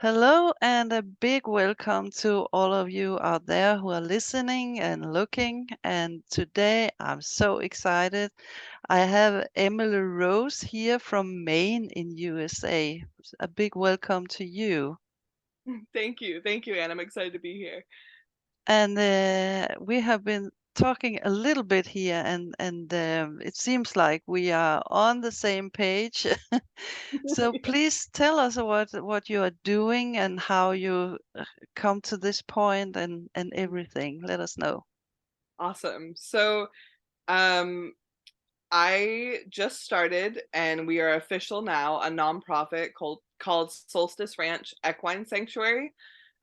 Hello, and a big welcome to all of you out there who are listening and looking. And today I'm so excited. I have Emely Rose here from Maine in USA. A big welcome to you. Thank you. Thank you, Anne. I'm excited to be here. And we have been talking a little bit here, and it seems like we are on the same page. So please tell us what you are doing and how you come to this point and everything. Let us know. Awesome. Um, I just started, and we are official now, a nonprofit called Solstice Ranch Equine Sanctuary.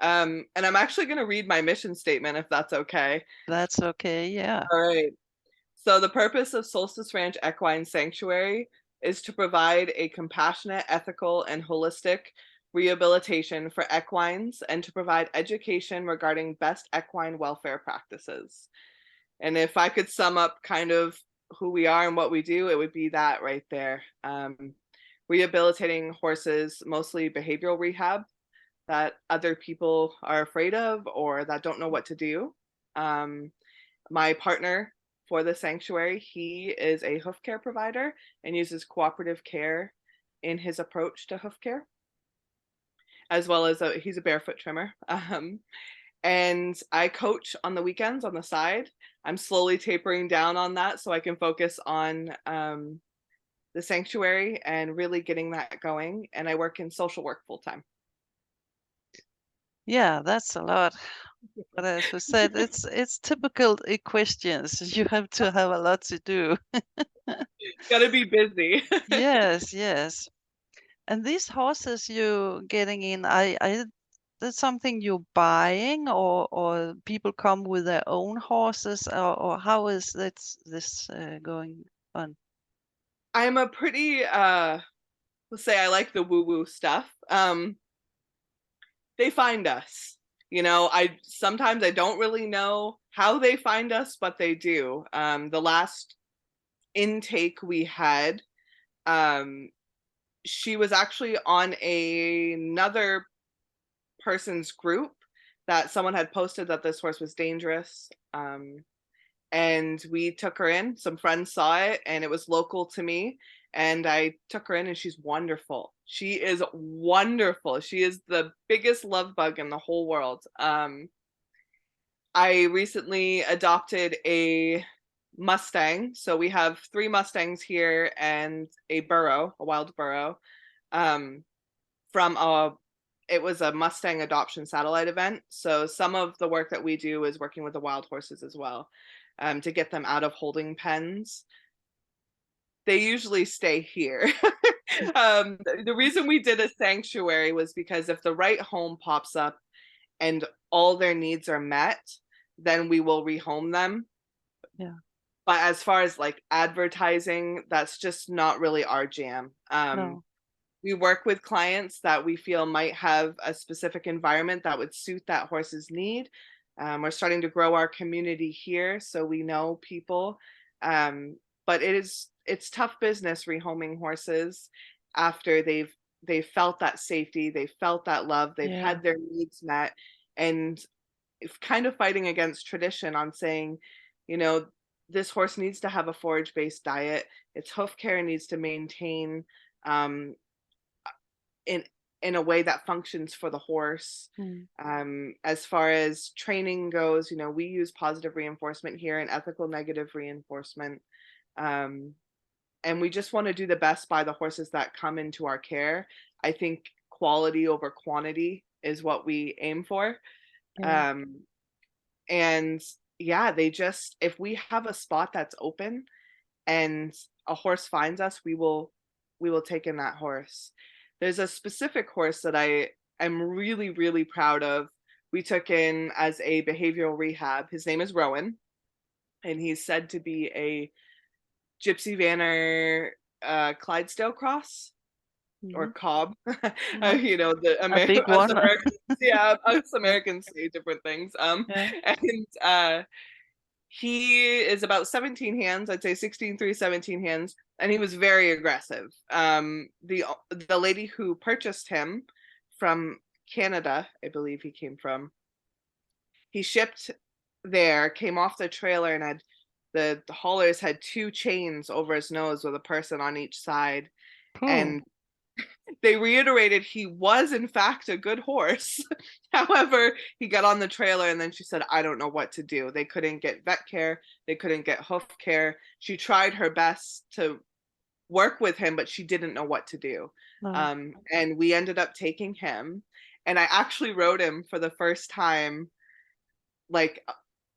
And I'm actually going to read my mission statement if that's okay. That's okay. Yeah. All right. So the purpose of Solstice Ranch Equine Sanctuary is to provide a compassionate, ethical, and holistic rehabilitation for equines and to provide education regarding best equine welfare practices. And if I could sum up kind of who we are and what we do, it would be that right there. Rehabilitating horses, mostly behavioral rehab that other people are afraid of or that don't know what to do. Um, my partner for the sanctuary, he is a hoofcare provider and uses cooperative care in his approach to hoofcare, as well as he's a barefoot trimmer. And I coach on the weekends on the side. I'm slowly tapering down on that so I can focus on the sanctuary and really getting that going. And I work in social work full time. Yeah, that's a lot. But as we said, it's typical questions. You have to have a lot to do. Gotta be busy. Yes, yes. And these horses you're getting in, I that's something you're buying, or people come with their own horses, or how is this going on? I'm a pretty let's say I like the woo-woo stuff. They find us. I sometimes I don't really know how they find us, but they do. The last intake we had, um, she was actually on another person's group that someone had posted that this horse was dangerous. And we took her in. Some friends saw it, and it was local to me. And I took her in, and she's wonderful. She is wonderful. She is the biggest love bug in the whole world. I recently adopted a Mustang. So we have three Mustangs here and a burro, a wild burro, um, from it was a Mustang adoption satellite event. So some of the work that we do is working with the wild horses as well, to get them out of holding pens. They usually stay here. The reason we did a sanctuary was because if the right home pops up and all their needs are met, then we will rehome them. Yeah. But as far as like advertising, that's just not really our jam. No. We work with clients that we feel might have a specific environment that would suit that horse's need. We're starting to grow our community here, so we know people. Um, but it's tough business rehoming horses after they've felt that safety, they've felt that love, they've Yeah. had their needs met, and kind of fighting against tradition on saying, you know, this horse needs to have a forage-based diet. Its hoof care needs to maintain um, in in a way that functions for the horse. Mm. As far as training goes, we use positive reinforcement here and ethical negative reinforcement. Um, and we just want to do the best by the horses that come into our care. I think quality over quantity is what we aim for. Yeah. Um, and yeah, if we have a spot that's open and a horse finds us, we will take in that horse. There's a specific horse that I am really, really proud of. We took in as a behavioral rehab. His name is Rowan, and he's said to be a Gypsy Vanner Clydesdale cross or Hmm. cob. Yeah. The A big Us one. Americans, yeah, us Yeah. Americans say different things. Yeah. And he is about 17 hands, I'd say 16.3, 17 hands, and he was very aggressive. The lady who purchased him from Canada, I believe he came from. He shipped there, came off the trailer, and had the haulers had 2 chains over his nose with a person on each side, Pooh. and they reiterated he was in fact a good horse. However, he got on the trailer and then she said, "I don't know what to do." They couldn't get vet care, they couldn't get hoof care. She tried her best to work with him, but she didn't know what to do. No. And we ended up taking him, and I actually rode him for the first time like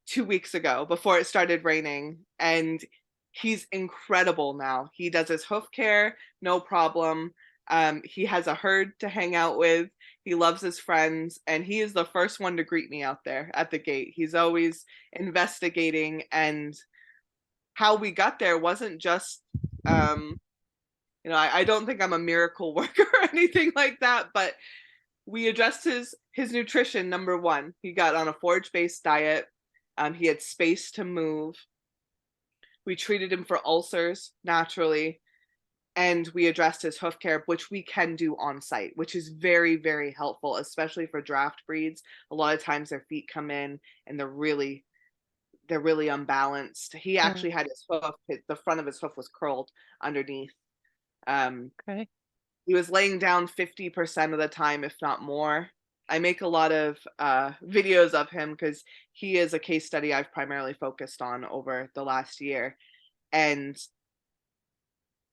2 weeks ago before it started raining, and he's incredible now. He does his hoof care, no problem. He has a herd to hang out with. He loves his friends, and he is the first one to greet me out there at the gate. He's always investigating, and how we got there wasn't just I don't think I'm a miracle worker or anything like that, but we addressed his nutrition. Number one, he got on a forage-based diet. He had space to move. We treated him for ulcers naturally, and we addressed his hoof care, which we can do on site, which is very, very helpful, especially for draft breeds. A lot of times their feet come in and they're really unbalanced. He Yeah. actually had the front of his hoof was curled underneath. Um, Okay. He was laying down 50% of the time, if not more. I make a lot of videos of him because he is a case study I've primarily focused on over the last year. And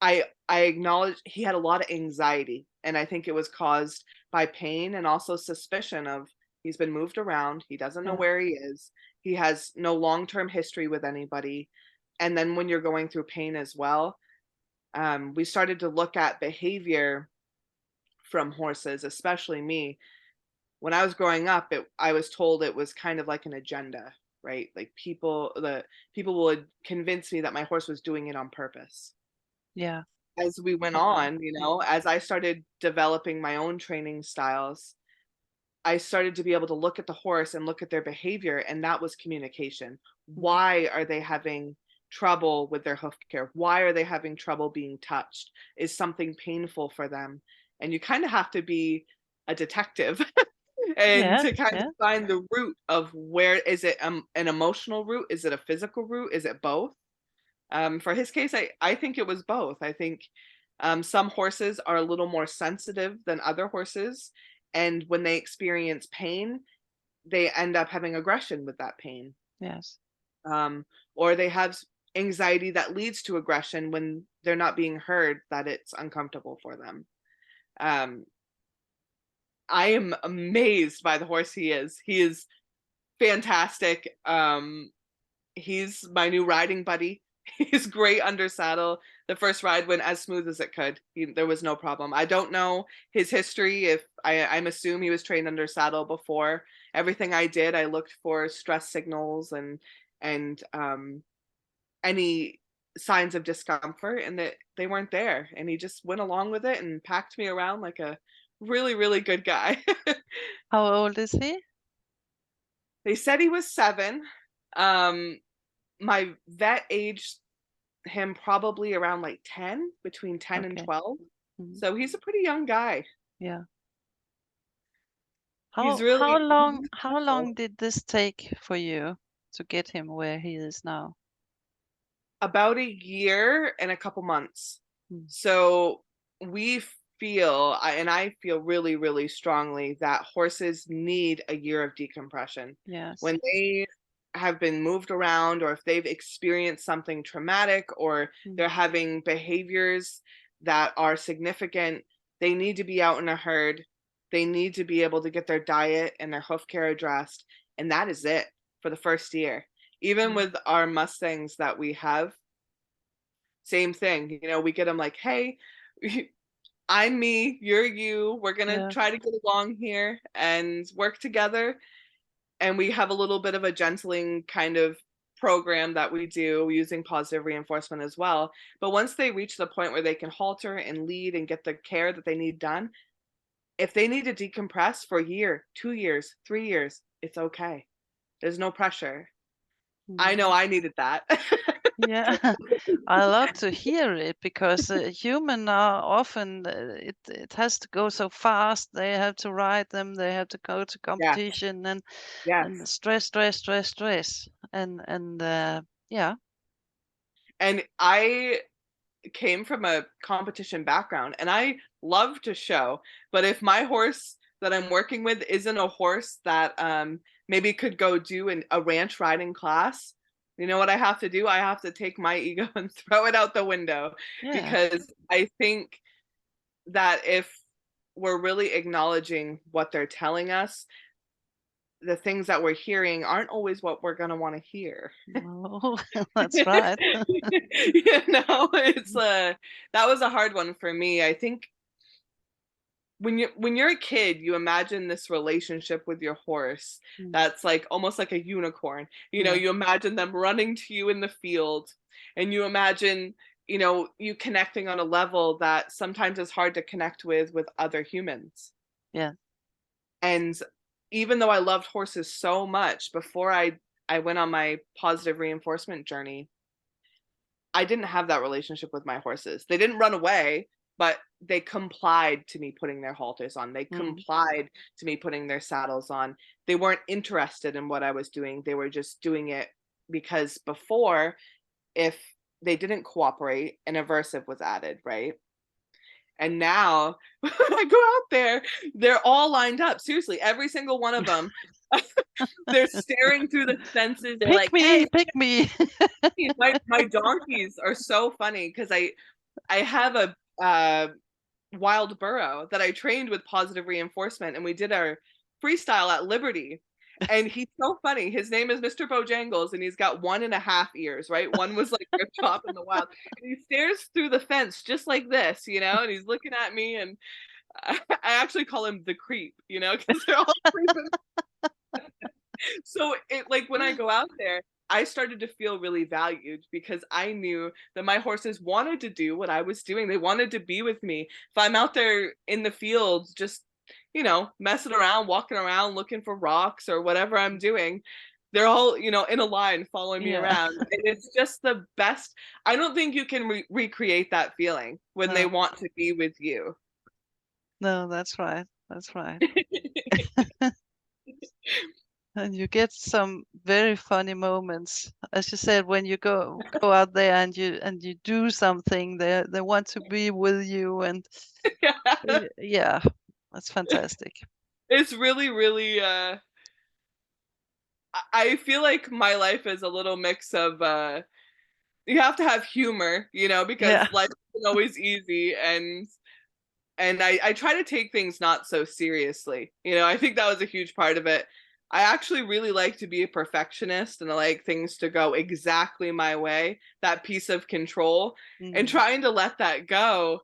I acknowledge he had a lot of anxiety, and I think it was caused by pain and also suspicion of he's been moved around, he doesn't know Yeah. where he is, he has no long-term history with anybody. And then when you're going through pain as well, we started to look at behavior from horses, especially me. When I was growing up, I was told it was kind of like an agenda, right? Like people would convince me that my horse was doing it on purpose. Yeah. As we went Totally. on, as I started developing my own training styles, I started to be able to look at the horse and look at their behavior, and that was communication. Mhm. Why are they having trouble with their hoof care? Why are they having trouble being touched? Is something painful for them? And you kind of have to be a detective and Yeah. to kind of Yeah. find the root of where is it an emotional root? Is it a physical root? Is it both? For his case, I think it was both. I think some horses are a little more sensitive than other horses, and when they experience pain, they end up having aggression with that pain, Yes. um, or they have anxiety that leads to aggression when they're not being heard that it's uncomfortable for them. Um, I am amazed by the horse he is. He is fantastic. He's my new riding buddy. He's great under saddle. The first ride went as smooth as it could. There was no problem. I don't know his history. If I'm assume he was trained under saddle before. Everything I did, I looked for stress signals and any signs of discomfort, and that they weren't there. And he just went along with it and packed me around like a really, really good guy. How old is he? They said he was 7. Um, my vet aged him probably around like 10, between 10 and Okay. 12. Mhm. So he's a pretty young guy. Yeah. He's How really long he's how cool. long did this take for you to get him where he is now? About a year and a couple months. Mm. So we and I feel really, really strongly that horses need a year of decompression. Yes. When they have been moved around, or if they've experienced something traumatic, or they're Mm. having behaviors that are significant, they need to be out in a herd. They need to be able to get their diet and their hoof care addressed. And that is it for the first year. Even Mm. with our Mustangs that we have, same thing. We get them like, hey, I'm me, you're you. We're going to Yeah. try to get along here and work together. And we have a little bit of a gentling kind of program that we do using positive reinforcement as well. But once they reach the point where they can halter and lead and get the care that they need done, if they need to decompress for a year, 2 years, 3 years, it's okay. There's no pressure. I know Mhm. I needed that. Yeah, I love to hear it because human are often it has to go so fast. They have to ride them. They have to go to Yes, competition and yes. stress, stress, stress, stress, and yeah, And I came from a competition background and I love to show, but if my horse that I'm working with isn't a horse that maybe could go do a ranch riding class, you know what I have to do? I have to take my ego and throw it out the window yeah, because I think that if we're really acknowledging what they're telling us, the things that we're hearing aren't always what we're going to want to hear. no, that's right. It's that was a hard one for me. I think when you're a kid, you imagine this relationship with your horse Mm, that's like almost like a unicorn. yeah, You imagine them running to you in the field, and you imagine, you connecting on a level that sometimes is hard to connect with other humans. yeah, And even though I loved horses so much before I went on my positive reinforcement journey, I didn't have that relationship with my horses. They didn't run away, but they complied to me putting their halters on. They mm, complied to me putting their saddles on. They weren't interested in what I was doing. They were just doing it because before, if they didn't cooperate, an aversive was added, right? And now when I go out there, they're all lined up. Seriously, every single one of them. They're staring through the fences. They're like, "Hey, pick me. my donkeys are so funny because I have a wild burro that I trained with positive reinforcement, and we did our freestyle at Liberty. And he's so funny. His name is Mr. Bojangles, and he's got 1.5 ears, right? One was like ripped off in the wild. And he stares through the fence just like this, and he's looking at me. And I actually call him the creep, because they're all creeping. So it like when I go out there, I started to feel really valued because I knew that my horses wanted to do what I was doing. They wanted to be with me. If I'm out there in the fields, just, messing around, walking around, looking for rocks or whatever I'm doing, they're all, in a line following me Yeah, around. And it's just the best. I don't think you can recreate that feeling when they no, want to be with you. no, that's right. That's right. And you get some very funny moments. As you said, when you go out there and you do something, they want to be with you and yeah, that's fantastic. It's really, really I feel like my life is a little mix of you have to have humor, Yeah. because life isn't always easy, and I try to take things not so seriously. I think that was a huge part of it. I actually really like to be a perfectionist and I like things to go exactly my way, that piece of control, and Mm, trying to let that go.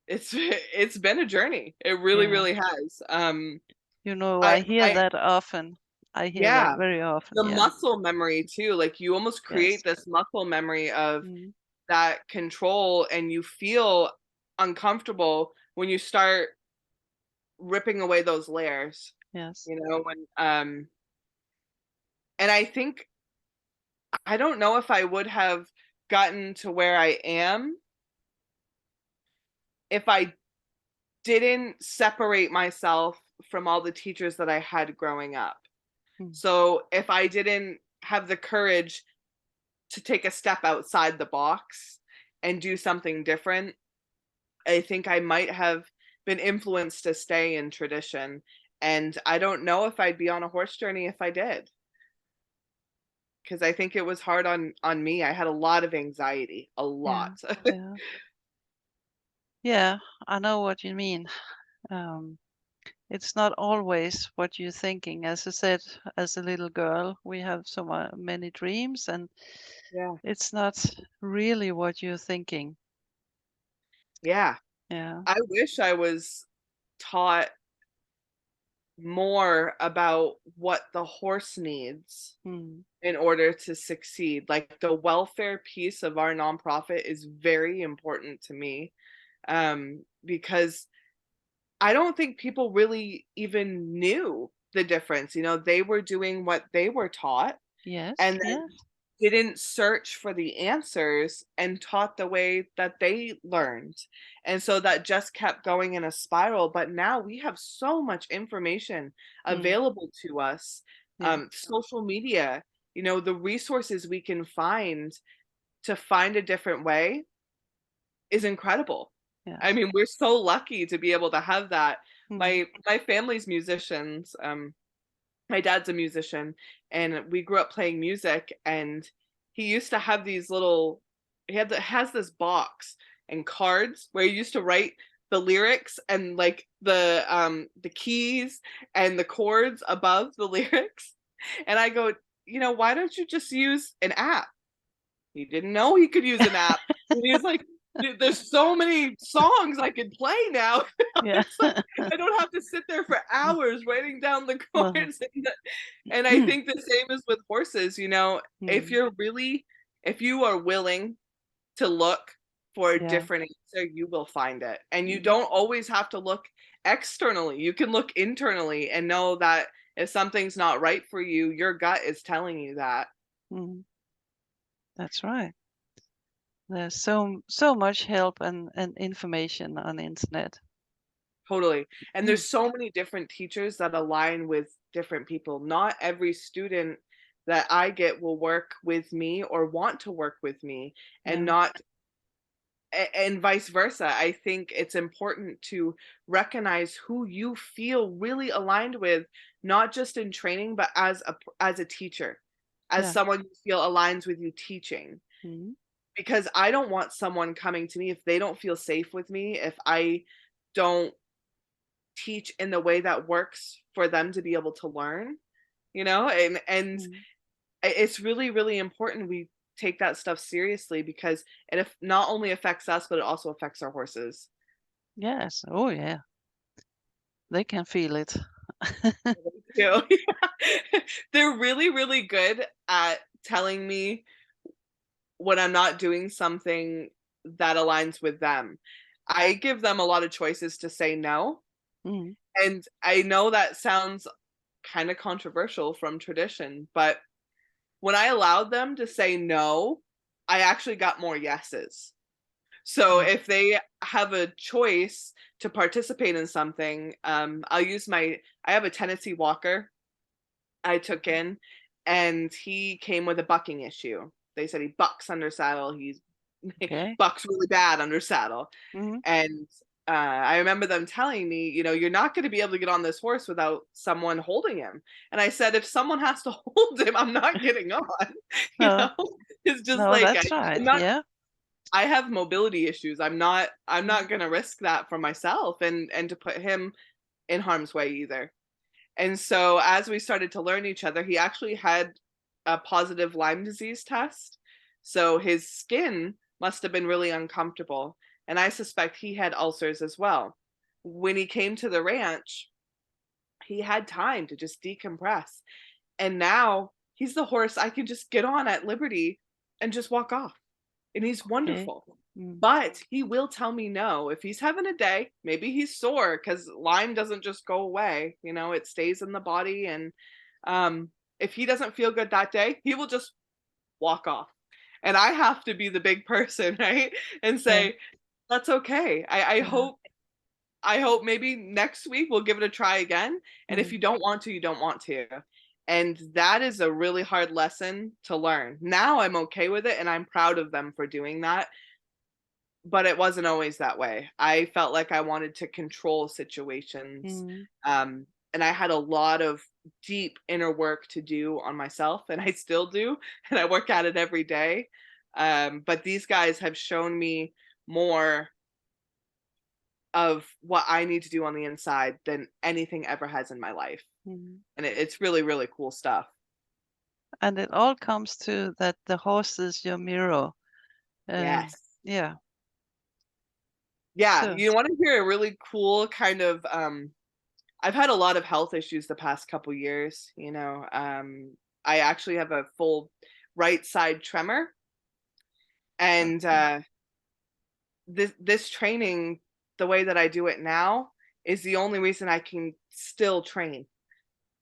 It's been a journey. It really, yeah. really has. I hear I that often. I hear that Yeah, very often. the Yeah. muscle memory too, like, you almost create Yes. this muscle memory of Mm, that control, and you feel uncomfortable when you start ripping away those layers, yes. when, and I think I don't know if I would have gotten to where I am if I didn't separate myself from all the teachers that I had growing up. Mm, So, if I didn't have the courage to take a step outside the box and do something different, I think I might have been influenced to stay in tradition. And I don't know if I'd be on a horse journey if I did, because I think it was hard on me. I had a lot of anxiety, a yeah. lot. Yeah. Yeah, I know what you mean. Um, it's not always what you're thinking. As I said, as a little girl, we have so many dreams, and Yeah. it's not really what you're thinking. Yeah. Yeah. I wish I was taught more about what the horse needs Mm, in order to succeed. Like, the welfare piece of our nonprofit is very important to me, because I don't think people really even knew the difference. They were doing what they were taught, yes. and then Yes. didn't search for the answers and taught the way that they learned. And so that just kept going in a spiral. But now we have so much information Mm. available to us. Yeah. Social media, the resources we can find to find a different way is incredible. I Yes. mean, we're so lucky to be able to have that. Mm. My family's musicians. My dad's a musician, and we grew up playing music, and he used to have these little has this box and cards where he used to write the lyrics and, like, the keys and the chords above the lyrics, and I go, "Why don't you just use an app?" He didn't know he could use an app. And he was like, There's so many songs I could play now." Yeah. It's like, I don't have to sit there for hours writing down the Uh-huh. chords, and I think the same is with horses, if Mm. you're really if you are willing to look for a Yeah. different answer, you will find it, and you Mm. don't always have to look externally. You can look internally and know that if something's not right for you, your gut is telling you that. Mm. That's right. There's so much help and information on the internet. Totally. And Mm. there's so many different teachers that align with different people. Not every student that I get will work with me or want to work with me, and No. not and vice versa. I think it's important to recognize who you feel really aligned with, not just in training, but as a teacher, as Yeah. someone you feel aligns with you teaching. Mm. Because I don't want someone coming to me if they don't feel safe with me, if I don't teach in the way that works for them to be able to learn, and Mm. it's really, really important we take that stuff seriously, because it not only affects us, but it also affects our horses. Yes. Oh, yeah. They can feel it. Too. They're really, really good at telling me when I'm not doing something that aligns with them. I give them a lot of choices to say no, Mm. and I know that sounds kind of controversial from tradition, but when I allowed them to say no, I actually got more yeses. So Yeah. if they have a choice to participate in something, I have a Tennessee Walker I took in, and he came with a bucking issue. They said he bucks under saddle. He's Okay. bucks really bad under saddle. Mhm. And I remember them telling me, you're not going to be able to get on this horse without someone holding him. And I said, if someone has to hold him, I'm not getting on. you No. know, it's just No, like that's right. I'm not. Yeah. I have mobility issues. I'm not. I'm Mm. not going to risk that for myself and to put him in harm's way either. And so as we started to learn each other, he actually had a positive Lyme disease test. So his skin must have been really uncomfortable. And I suspect he had ulcers as well. When he came to the ranch, he had time to just decompress. And now he's the horse I can just get on at Liberty and just walk off. And he's Okay. wonderful. Mm. But he will tell me no. If he's having a day, maybe he's sore, because Lyme doesn't just go away, it stays in the body. And if he doesn't feel good that day, he will just walk off. And I have to be the big person, right? And Yeah. say, that's okay. Yeah. I hope maybe next week we'll give it a try again. And if Mm. you don't want to, you don't want to. And that is a really hard lesson to learn. Now I'm okay with it, and I'm proud of them for doing that, but it wasn't always that way. I felt like I wanted to control situations. Mm. And I had a lot of deep inner work to do on myself, and I still do, and I work at it every day. But these guys have shown me more of what I need to do on the inside than anything ever has in my life. Mm. And it's really, really cool stuff. And it all comes to that the horse is your mirror. Yes. Yeah. Yeah. So. You want to hear a really cool kind of I've had a lot of health issues the past couple years, I actually have a full right side tremor, and Okay. this training, the way that I do it now, is the only reason I can still train.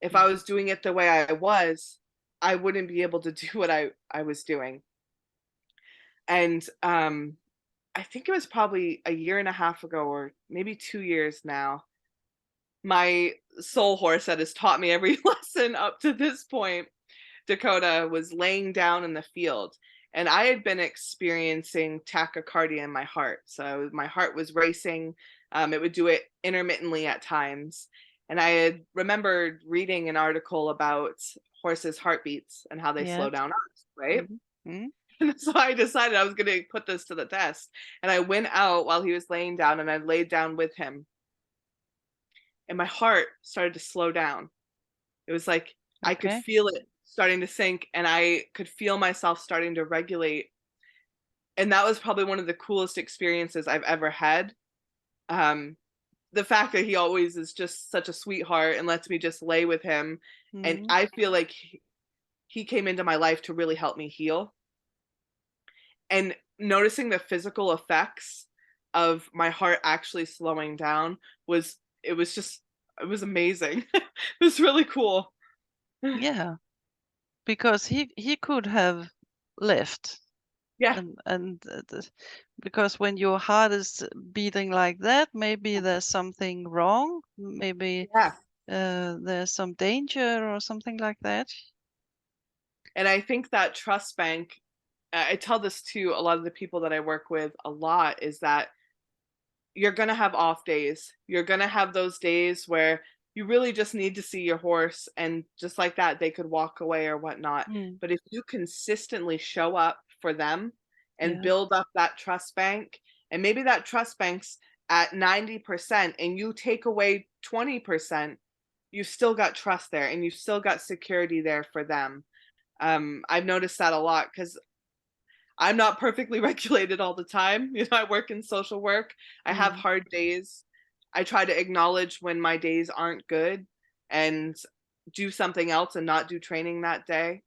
If I Mm. was doing it the way I was, I wouldn't be able to do what I was doing. And I think it was probably a year and a half ago, or maybe 2 years now. My soul horse that has taught me every lesson up to this point, Dakota, was laying down in the field, and I had been experiencing tachycardia in my heart. So my heart was racing. It would do it intermittently at times. And I had remembered reading an article about horses' heartbeats and how they slow Yes. down us, right? Mhm. Mhm. And so I decided I was going to put this to the test. And I went out while he was laying down, and I laid down with him. And my heart started to slow down. It was like I could Okay. feel it starting to sink, and I could feel myself starting to regulate. And that was probably one of the coolest experiences I've ever had. Um, the fact that he always is just such a sweetheart and lets me just lay with him. And Mhm. I feel like he came into my life to really help me heal. And noticing the physical effects of my heart actually slowing down was it was just it was amazing. It was really cool. Yeah, because he could have left. Yeah, And because when your heart is beating like that, maybe there's something wrong. Maybe yeah. there's some danger or something like that. And I think that trust bank, I tell this to a lot of the people that I work with a lot, is that you're going to have off days. You're going to have those days where you really just need to see your horse, and just like that, they could walk away or whatnot. Mm. But if you consistently show up for them and Yeah. build up that trust bank, and maybe that trust bank's at 90% and you take away 20%, you've still got trust there and you've still got security there for them. I've noticed that a lot because I'm not perfectly regulated all the time. You know, I work in social work. I have Mm. hard days. I try to acknowledge when my days aren't good and do something else and not do training that day.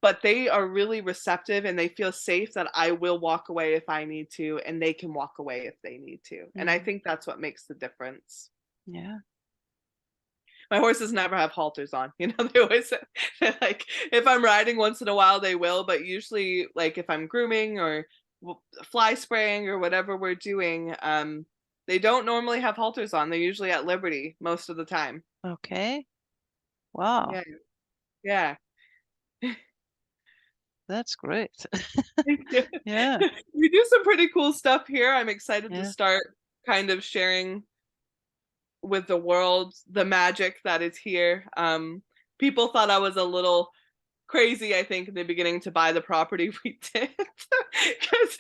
But they are really receptive and they feel safe that I will walk away if I need to, and they can walk away if they need to. And I Mm. think that's what makes the difference. Yeah. My horses never have halters on. You know, they always like if I'm riding once in a while they will, but usually like if I'm grooming or fly spraying or whatever we're doing, they don't normally have halters on. They're usually at liberty most of the time. Okay. Wow. Yeah, yeah. That's great. Thank you. Yeah. We do some pretty cool stuff here. I'm excited to Yeah. start kind of sharing with the world the magic that is here. People thought I was a little crazy, I think, in the beginning to buy the property we did because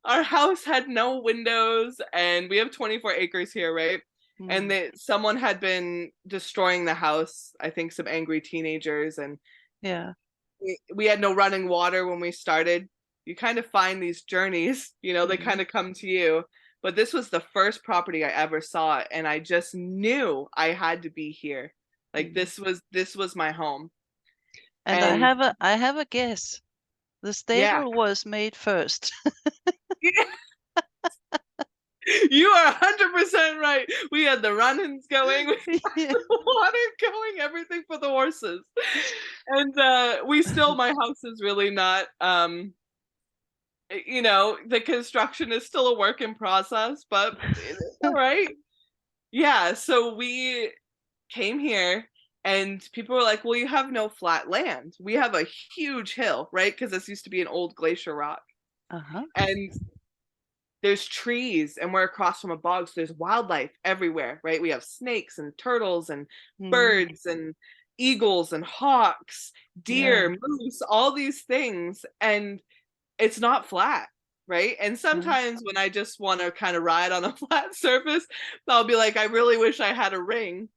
our house had no windows, and we have 24 acres here, right? And Mm. that someone had been destroying the house, I think some angry teenagers, and Yeah. we had no running water when we started. You kind of find these journeys, you know, they Mm. kind of come to you. But this was the first property I ever saw, and I just knew I had to be here. Like Mm. this was my home. And And I have a guess. The yeah. stable was made first. You are 100% right. We had the run-ins going, we Yeah. had the water going, everything for the horses. And we still my house is really not you know, the construction is still a work in process, but it's all right. Yeah, so we came here and people were like, "Well, you have no flat land. We have a huge hill, right? Because this used to be an old glacier rock." Uh-huh. And there's trees and we're across from a bog, so there's wildlife everywhere, right? We have snakes and turtles and Mm. birds and eagles and hawks, Yeah. deer, moose, all these things, and it's not flat, right? And Yeah. sometimes when I just want to kind of ride on a flat surface, I'll be like, I really wish I had a ring.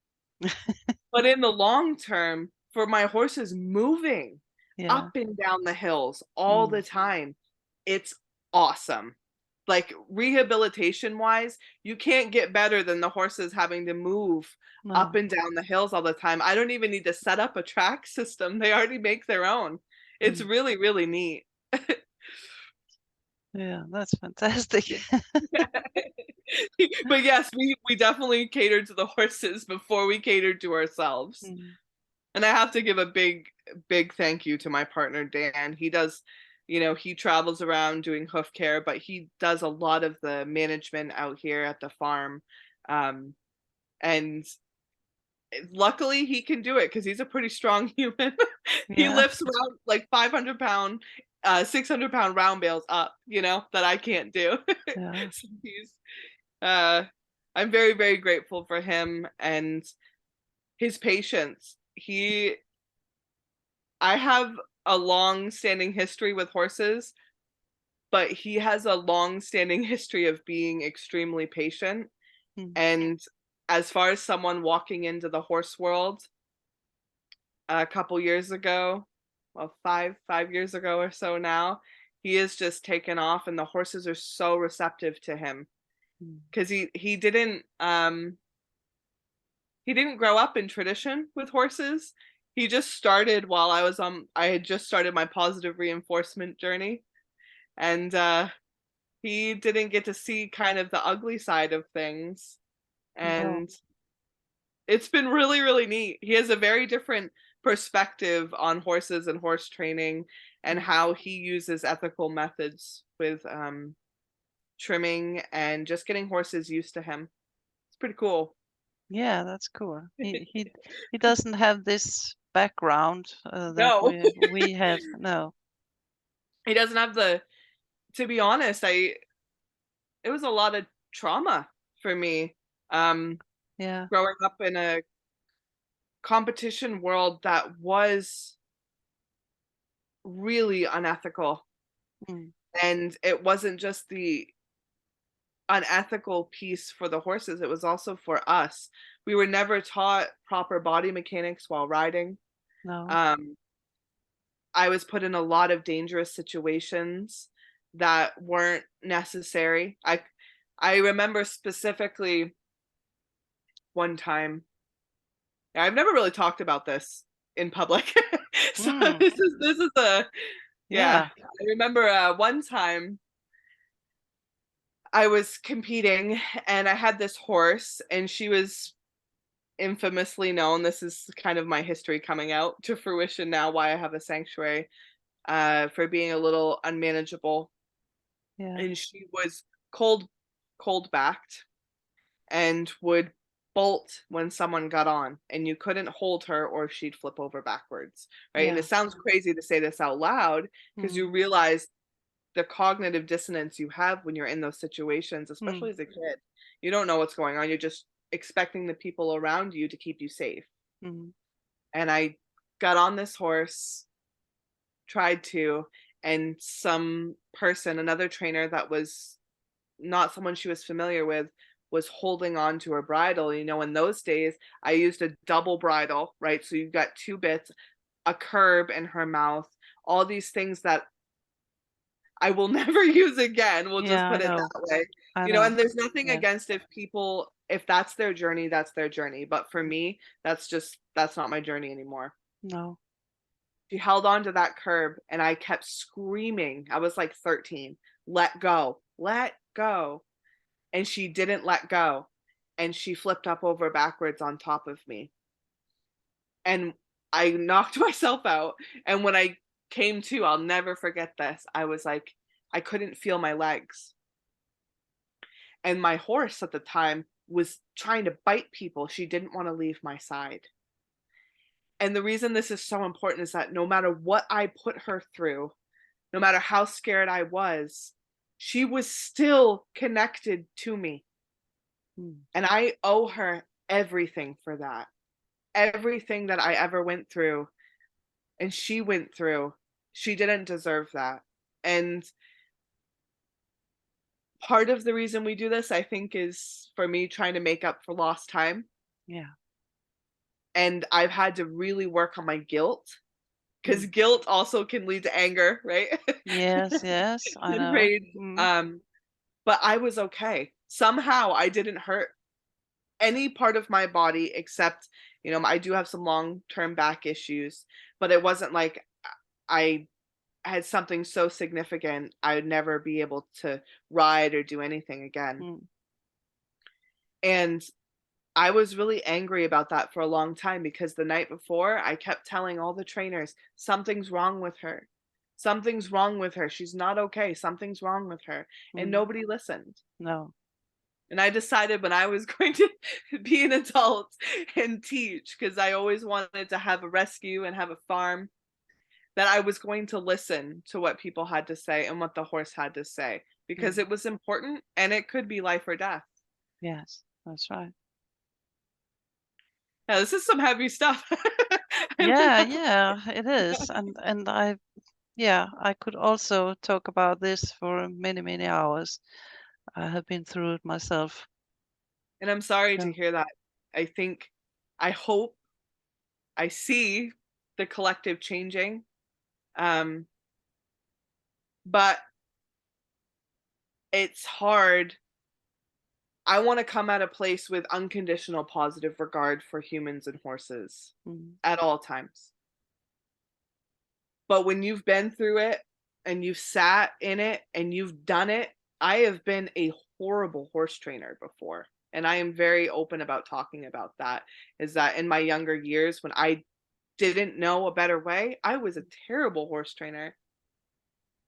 But in the long term, for my horses moving Yeah. up and down the hills all the Mm. time, it's awesome. Like rehabilitation wise, you can't get better than the horses having to move up No. and down the hills all the time. I don't even need to set up a track system. They already make their own. It's Mm. really, really neat. Yeah, that's fantastic. But yes, we definitely catered to the horses before we catered to ourselves. Mm. And I have to give a big thank you to my partner, Dan. He does, he travels around doing hoof care, but he does a lot of the management out here at the farm. Um, and luckily he can do it because he's a pretty strong human. He Yeah. lifts around like 500-pound, 600-pound round bales up, that I can't do. Yeah. So uh, I'm very, very grateful for him and his patience. I have a long-standing history with horses, but he has a long-standing history of being extremely patient. Mm. And as far as someone walking into the horse world a couple years ago, well, five years ago or so now, he has just taken off, and the horses are so receptive to him Mm. because he didn't grow up in tradition with horses. He just started while I had just started my positive reinforcement journey, and he didn't get to see kind of the ugly side of things. No. And it's been really, really neat. He has a very different perspective on horses and horse training and Mm. how he uses ethical methods with trimming and just getting horses used to him. It's pretty cool. Yeah, that's cool. He doesn't have this background that No, we have. No. he doesn't have to be honest, it was a lot of trauma for me um Yeah. growing up in a competition world that was really unethical. Mm. And it wasn't just the unethical piece for the horses, it was also for us. We were never taught proper body mechanics while riding. No. Um, I was put in a lot of dangerous situations that weren't necessary. I remember specifically one time. I've never really talked about this in public. So Mm. this is a yeah. Yeah. I remember one time I was competing and I had this horse and she was infamously known. This is kind of my history coming out to fruition now why I have a sanctuary for being a little unmanageable. Yeah. And she was cold backed and would bolt when someone got on and you couldn't hold her or she'd flip over backwards, right? And Yeah. it sounds crazy to say this out loud because Mm. you realize the cognitive dissonance you have when you're in those situations, Mm. especially as a kid. You don't know what's going on. You're just expecting the people around you to keep you safe. Mm. And I got on this horse, tried to, and some person, another trainer that was not someone she was familiar with, was holding on to her bridle. In those days, I used a double bridle, right? So you've got two bits, a curb in her mouth, all these things that I will never use again. We'll just Yeah, I put it know. that way. I know. And there's nothing Yeah. against if that's their journey, that's their journey. But for me, that's not my journey anymore. No. She held on to that curb and I kept screaming. I was like 13, let go, let go. And she didn't let go. And she flipped up over backwards on top of me. And I knocked myself out. And when I came to, I'll never forget this. I was like, I couldn't feel my legs. And my horse at the time was trying to bite people. She didn't want to leave my side. And the reason this is so important is that no matter what I put her through, no matter how scared I was, she was still connected to me. Mm. And I owe her everything for that. Everything that I ever went through and she went through, she didn't deserve that. And part of the reason we do this, I think, is for me trying to make up for lost time. Yeah. And I've had to really work on my guilt because Mm. guilt also can lead to anger, right? Yes, yes, I And know. rage. Mm. But I was okay. Somehow I didn't hurt any part of my body except, I do have some long-term back issues, but it wasn't like I had something so significant I would never be able to ride or do anything again. Mm. And I was really angry about that for a long time because the night before, I kept telling all the trainers, "Something's wrong with her. Something's wrong with her. She's not okay. Something's wrong with her." And Mm. nobody listened. No. And I decided when I was going to be an adult and teach, because I always wanted to have a rescue and have a farm, that I was going to listen to what people had to say and what the horse had to say because Mm. it was important and it could be life or death. Yes, that's right. Now, this is some heavy stuff. I don't Yeah, know. yeah, it is. And I yeah, I could also talk about this for many, many hours. I have been through it myself. And I'm sorry to So, hear that. I think, I hope, I see the collective changing. Um, but it's hard. I want to come at a place with unconditional positive regard for humans and horses mm, at all times. But when you've been through it and you've sat in it and you've done it, I have been a horrible horse trainer before. And I am very open about talking about that. Is that in my younger years when I didn't know a better way, I was a terrible horse trainer.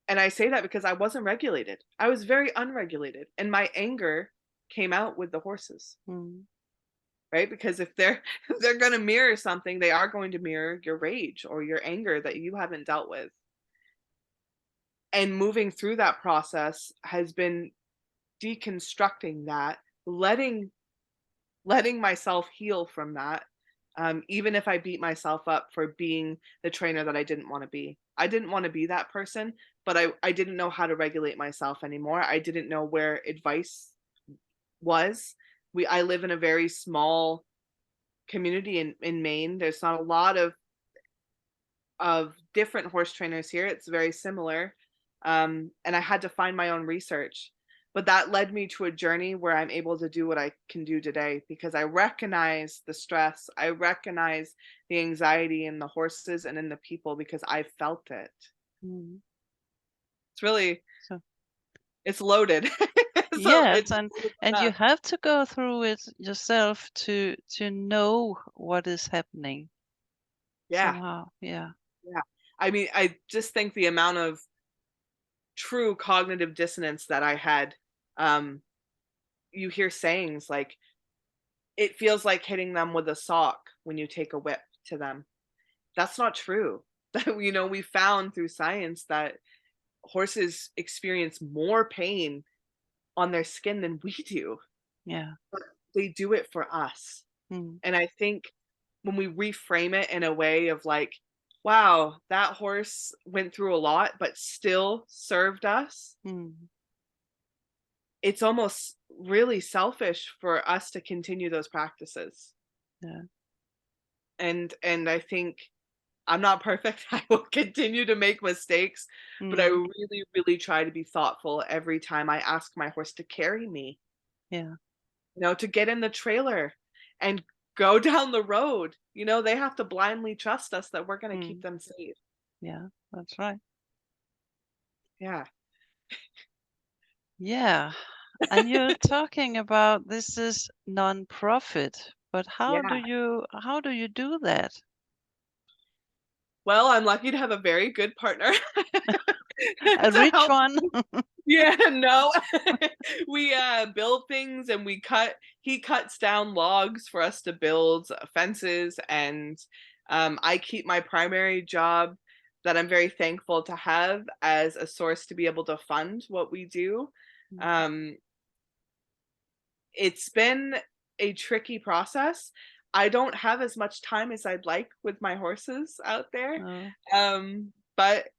And I say that because I wasn't regulated. I was very unregulated. And my anger came out with the horses, mm, right? Because if they're if they're going to mirror something, they are going to mirror your rage or your anger that you haven't dealt with. And moving through that process has been deconstructing that, letting myself heal from that. Even if I beat myself up for being the trainer that I didn't want to be. I didn't want to be that person, but I didn't know how to regulate myself anymore. I didn't know where advice was. I live in a very small community in Maine. There's not a lot of different horse trainers here. It's very similar. And I had to find my own research. But that led me to a journey where I'm able to do what I can do today because I recognize the stress. I recognize the anxiety in the horses and in the people because I felt it. mm. It's really, So it's loaded. So yes, it's loaded and you enough. have to go through it yourself to know what is happening Yeah. somehow. Yeah. Yeah. I mean, I just think the amount of true cognitive dissonance that I had, um, you hear sayings like, it feels like hitting them with a sock when you take a whip to them. That's not true. That we found through science that horses experience more pain on their skin than we do. Yeah. But they do it for us. Mm, And I think when we reframe it in a way of like, wow, that horse went through a lot but still served us, mm, it's almost really selfish for us to continue those practices. yeah. And I think I'm not perfect. I will continue to make mistakes, but I Mm, really, really try to be thoughtful every time I ask my horse to carry me, yeah. to get in the trailer and go down the road. They have to blindly trust us that we're going to keep Mm, them safe. yeah. That's right. Yeah. Yeah. And you're talking about this is non-profit, but Yeah. how do you do that? Well, I'm lucky to have a very good partner A to rich help. one? Yeah, no. We, build things and he cuts down logs for us to build fences and, I keep my primary job that I'm very thankful to have as a source to be able to fund what we do. Mm, Um, it's been a tricky process. I don't have as much time as I'd like with my horses out there, oh, but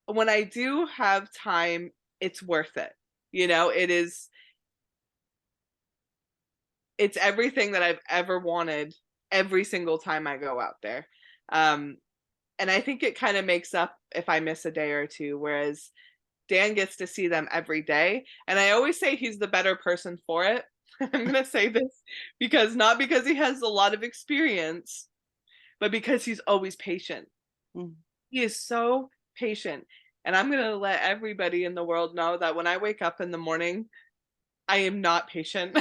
when I do have time, it's worth it. It's everything that I've ever wanted every single time I go out there. Um, and I think it kind of makes up if I miss a day or two, whereas Dan gets to see them every day. And I always say he's the better person for it. I'm going to say this because not because he has a lot of experience, but because he's always patient. mm, He is so patient. And I'm going to let everybody in the world know that when I wake up in the morning, I am not patient.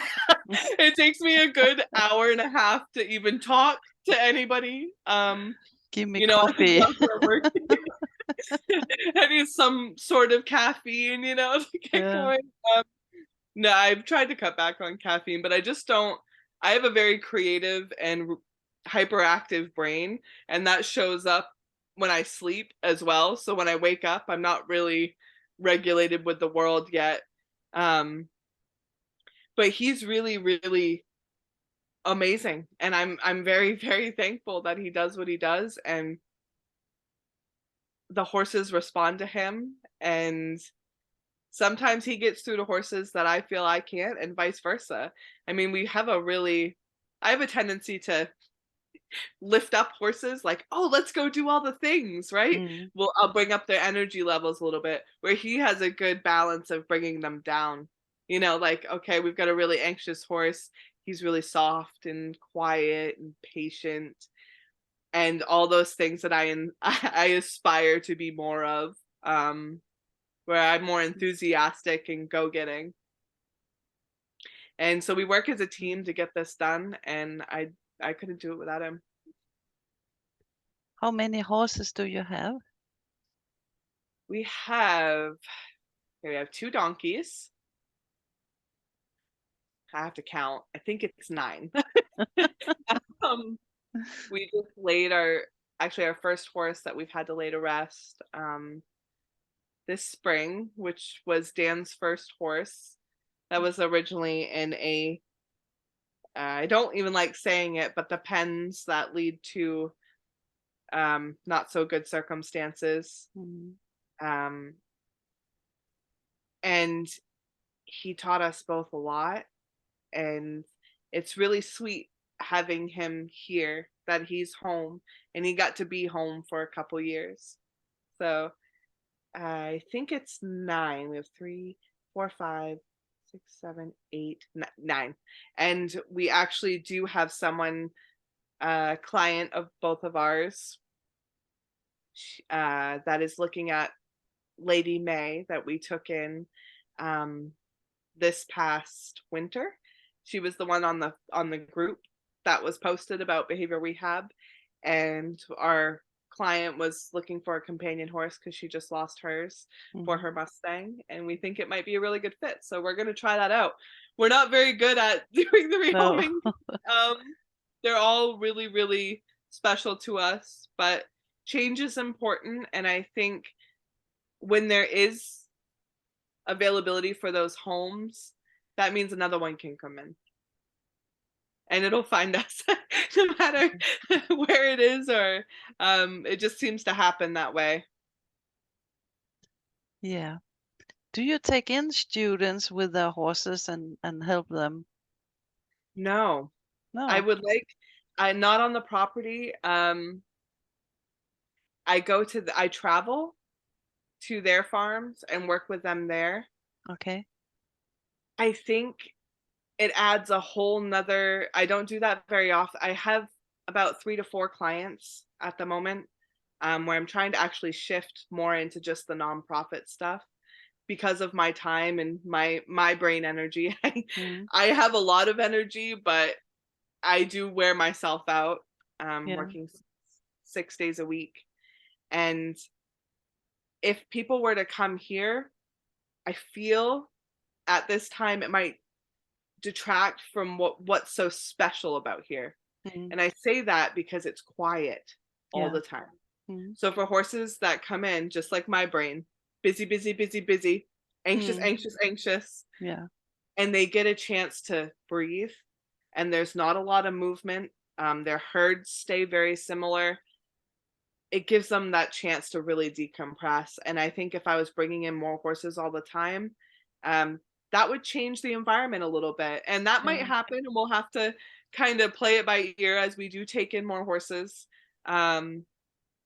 It takes me a good hour and a half to even talk to anybody. Give me I think coffee. while we're working, I need some sort of caffeine, to get Yeah. going. No, I've tried to cut back on caffeine, but I just don't. I have a very creative and hyperactive brain, and that shows up when I sleep as well. So when I wake up, I'm not really regulated with the world yet. Um, but he's really, really amazing, and I'm very, very thankful that he does what he does, and the horses respond to him, and sometimes he gets through to horses that I feel I can't, and vice versa. I mean, I have a tendency to lift up horses like, "Oh, let's go do all the things," right? Mm. Well, I'll bring up their energy levels a little bit, where he has a good balance of bringing them down. Like, okay, we've got a really anxious horse. He's really soft and quiet and patient, and all those things that I aspire to be more of. Where I'm more enthusiastic and go-getting. And so we work as a team to get this done, and I couldn't do it without him. How many horses do you have? We have we have 2 donkeys. I have to count. I think it's 9. Um, we just laid our first horse that we've had to lay to rest, this spring, which was Dan's first horse. That was originally in I don't even like saying it, but the pens that lead to not so good circumstances. Mm. Um, and he taught us both a lot. And it's really sweet having him here, that he's home and he got to be home for a couple years. So I think it's 9. We have 3, 4, 5, 6, 7, 8, 9. And we actually do have someone, a client of both of ours, that is looking at Lady May that we took in um, this past winter. She was the one on the group that was posted about behavior rehab, and our client was looking for a companion horse because she just lost hers for Mhm. her Mustang, and we think it might be a really good fit. So we're going to try that out. We're not very good at doing the No. rehoming. Um, they're all really, really special to us, but change is important, and I think when there is availability for those homes, that means another one can come in. And it'll find us no matter where it is, or it just seems to happen that way. Yeah. Do you take in students with their horses and help them? No, I No. would like I not on the property. I travel to their farms and work with them there. Okay. I think it adds a whole nother. I don't do that very often. I have about 3 to 4 clients at the moment, where I'm trying to actually shift more into just the nonprofit stuff because of my time and my brain energy. Mm. I have a lot of energy, but I do wear myself out, Yeah. working 6 days a week. And if people were to come here, I feel at this time it might detract from what's so special about here. Mm. And I say that because it's quiet all Yeah. the time. Mm. So for horses that come in, just like my brain, busy, busy, busy, busy, anxious, Mm. anxious, anxious, Yeah. and they get a chance to breathe, and there's not a lot of movement. Their herds stay very similar. It gives them that chance to really decompress. And I think if I was bringing in more horses all the time, um, that would change the environment a little bit. And that might Yeah. happen, and we'll have to kind of play it by ear as we do take in more horses. Um,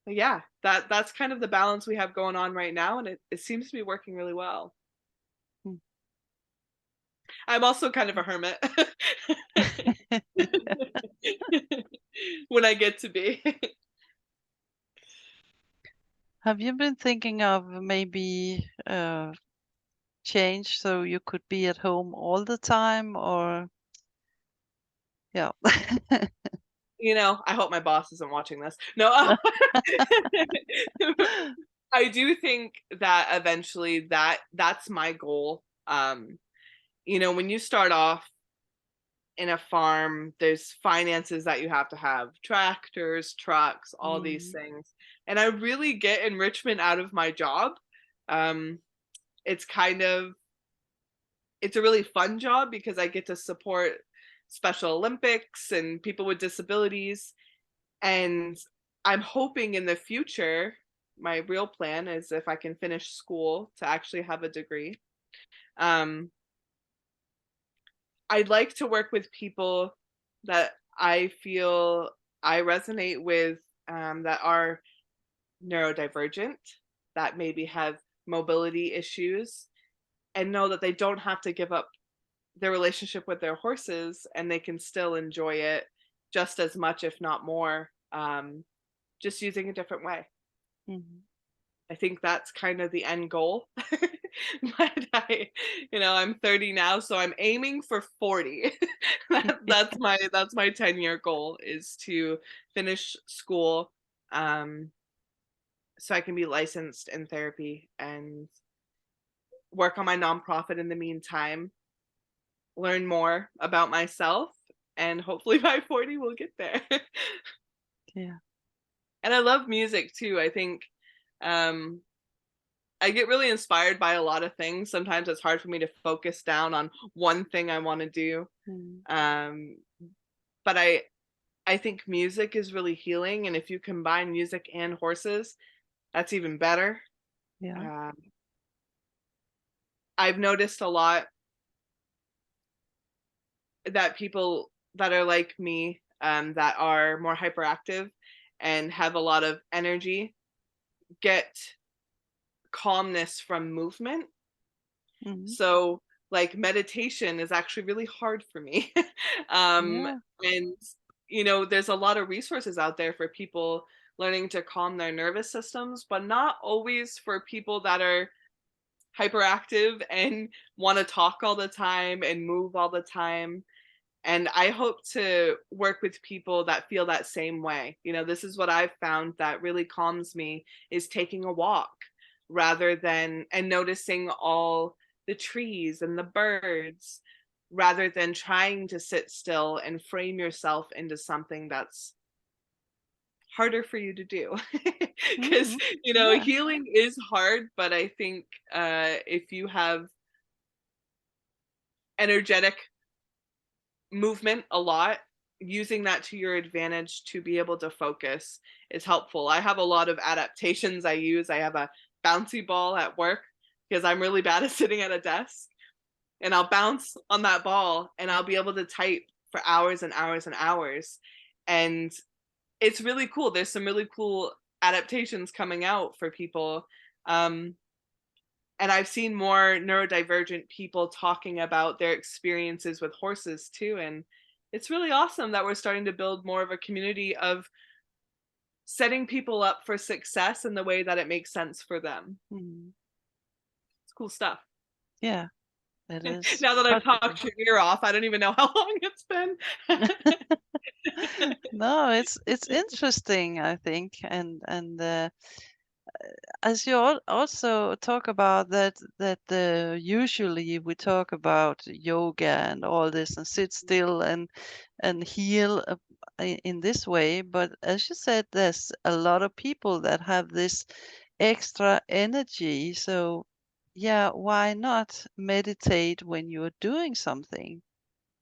but yeah, that's kind of the balance we have going on right now, and it seems to be working really well. Mm. I'm also kind of a hermit when I get to be. Have you been thinking of maybe change so you could be at home all the time, or yeah. I hope my boss isn't watching this. No, I do think that eventually that's my goal. When you start off in a farm, there's finances that you have to have, tractors, trucks, all these Mm, things. And I really get enrichment out of my job. Um, it's kind of it's a really fun job because I get to support Special Olympics and people with disabilities. And I'm hoping in the future, my real plan is if I can finish school to actually have a degree. Um, I'd like to work with people that I feel I resonate with, that are neurodivergent, that maybe have mobility issues, and know that they don't have to give up their relationship with their horses and they can still enjoy it just as much, if not more, just using a different way. mhm. I think that's kind of the end goal. But I'm 30 now, so I'm aiming for 40. That's my 10-year goal, is to finish school, um, so I can be licensed in therapy and work on my nonprofit in the meantime, learn more about myself, and hopefully by 40 we'll get there. Yeah. And I love music too. I think, um, I get really inspired by a lot of things. Sometimes it's hard for me to focus down on one thing I want to do. Mm, Um, but I think music is really healing, and if you combine music and horses, that's even better. yeah. Um, I've noticed a lot that people that are like me, that are more hyperactive and have a lot of energy, get calmness from movement. Mhm. So, like, meditation is actually really hard for me. Um, Yeah. and, there's a lot of resources out there for people learning to calm their nervous systems, but not always for people that are hyperactive and want to talk all the time and move all the time. And I hope to work with people that feel that same way. This is what I've found that really calms me, is taking a walk rather than and noticing all the trees and the birds, rather than trying to sit still and frame yourself into something that's harder for you to do. Because Mhm. Yeah. healing is hard, but I think, if you have energetic movement a lot, using that to your advantage to be able to focus is helpful. I have a lot of adaptations I use. I have a bouncy ball at work because I'm really bad at sitting at a desk, and I'll bounce on that ball and I'll be able to type for hours and hours and hours. And it's really cool. There's some really cool adaptations coming out for people. Um, and I've seen more neurodivergent people talking about their experiences with horses too. And it's really awesome that we're starting to build more of a community of setting people up for success in the way that it makes sense for them. Mhm. It's cool stuff. Yeah. It is Now that I've positive. talked your ear off, I don't even know how long it's been. No, it's interesting, I think, and as you also talk about that usually we talk about yoga and all this and sit still and heal in this way, but as you said, there's a lot of people that have this extra energy. So yeah, why not meditate when you're doing something?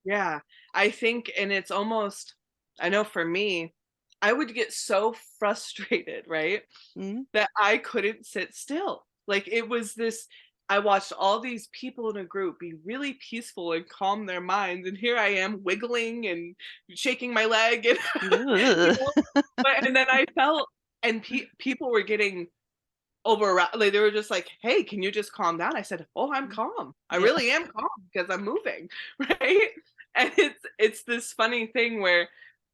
Yeah, I think, and it's almost, I know for me, I would get so frustrated, right? Mm, That I couldn't sit still. Like, it was this, I watched all these people in a group be really peaceful and calm their minds, and here I am wiggling and shaking my leg and you ugh. know, and then I felt, and people were getting like, they were just like, "Hey, can you just calm down?" I said, "Oh, I'm calm. I Yeah, really am calm because I'm moving." Right? And it's this funny thing where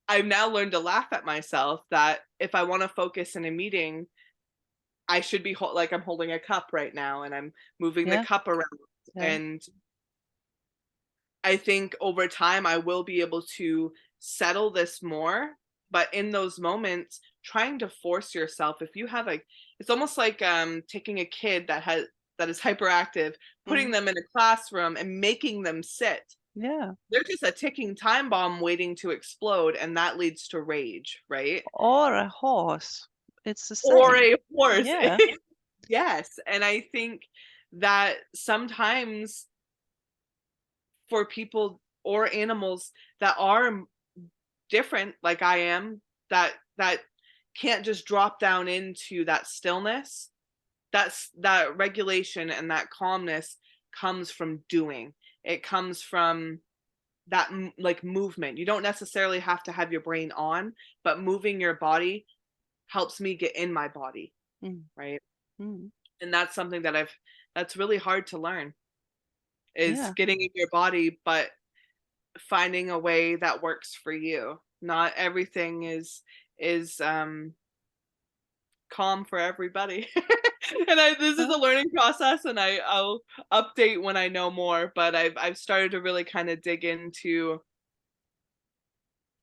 I've now learned to laugh at myself, that if I want to focus in a meeting, I should be like I'm holding a cup right now and I'm moving the yeah, cup around. Yeah. And I think over time I will be able to settle this more, but in those moments, trying to force yourself, if you have a it's almost like taking a kid that is hyperactive, putting Mm. them in a classroom and making them sit. Yeah. They're just a ticking time bomb waiting to explode, and that leads to rage, right? Or a horse. It's the Or same. a horse. Yeah. Yes, and I think that sometimes for people or animals that are different like I am, that can't just drop down into that stillness, that regulation and that calmness comes from doing. It comes from that like movement. You don't necessarily have to have your brain on, but moving your body helps me get in my body, Mm. right? Mm. And that's something that's really hard to learn, is Yeah. getting in your body, but finding a way that works for you. Not everything is calm for everybody. And this is Uh, a learning process, and I'll update when I know more, but I've started to really kind of dig into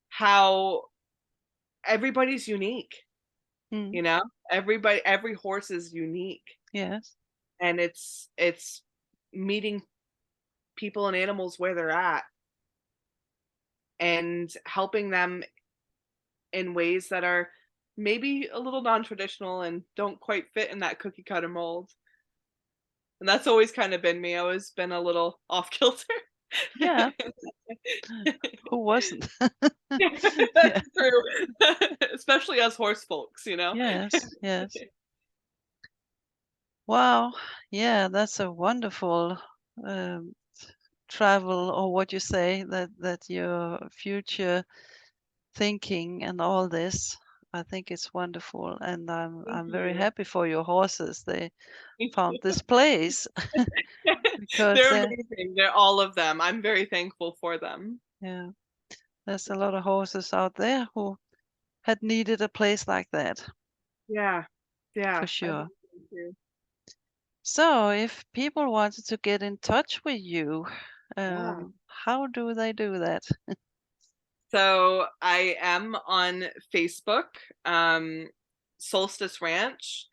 how everybody's unique, mm. you know? Every horse is unique, Yes. and it's meeting people and animals where they're at and helping them in ways that are maybe a little non-traditional and don't quite fit in that cookie cutter mold. And that's always kind of been me. I always been a little off kilter. Yeah. Who wasn't? That's Yeah. true. Especially as horse folks, you know? Yes. Yes. Wow. Yeah, that's a wonderful um, travel, or what you say, that your future thinking and all this. I think it's wonderful, and Thank I'm very you. happy for your horses. They Thank found you. this place because They're amazing. They're all of them. I'm very thankful for them. yeah, there's a lot of horses out there who had needed a place like that Yeah. for Yeah. I sure. think so too. So, if people wanted to get in touch with you, Yeah. how do they do that? So I am on Facebook, um, Solstice Ranch.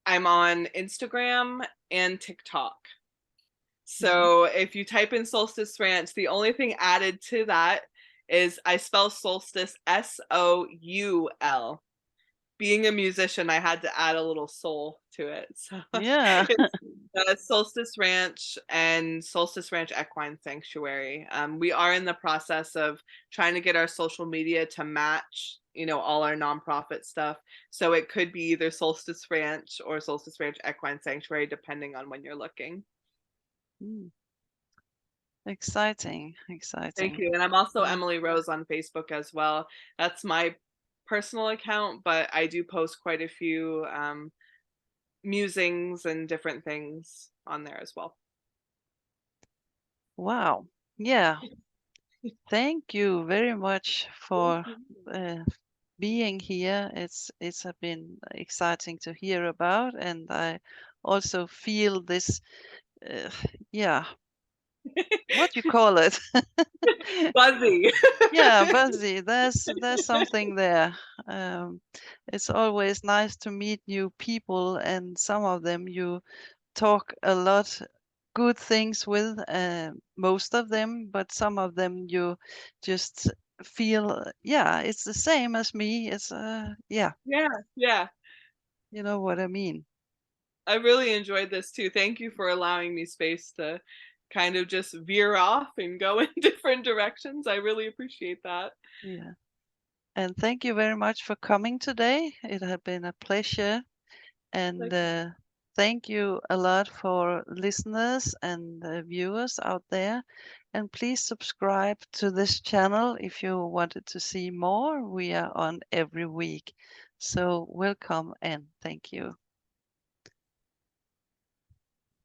I'm on Instagram and TikTok. Mhm. So if you type in Solstice Ranch, the only thing added to that is I spell solstice Soul. Being a musician, I had to add a little soul to it. So Yeah. it's Solstice Ranch and Solstice Ranch Equine Sanctuary. We are in the process of trying to get our social media to match, all our nonprofit stuff. So it could be either Solstice Ranch or Solstice Ranch Equine Sanctuary, depending on when you're looking. Mm, exciting, Thank exciting. you. And I'm also Yeah. Emely Rose on Facebook as well. That's my personal account, but I do post quite a few musings and different things on there as well. Wow. Yeah. Thank you very much Thank for you. uh, being here. It's been exciting to hear about, and I also feel this. Uh, yeah, what you call it? Buzzy. Yeah, Buzzy. There's something there. Um, it's always nice to meet new people, and some of them you talk a lot good things with, most of them, but some of them you just feel, yeah, it's the same as me. It's yeah, Yeah, yeah. you know what I mean. I really enjoyed this too. Thank you for allowing me space to kind of just veer off and go in different directions. I really appreciate that. Yeah. And thank you very much for coming today. It has been a pleasure. And Like, thank you a lot for listeners and viewers out there. And please subscribe to this channel if you wanted to see more. We are on every week. So welcome and thank you.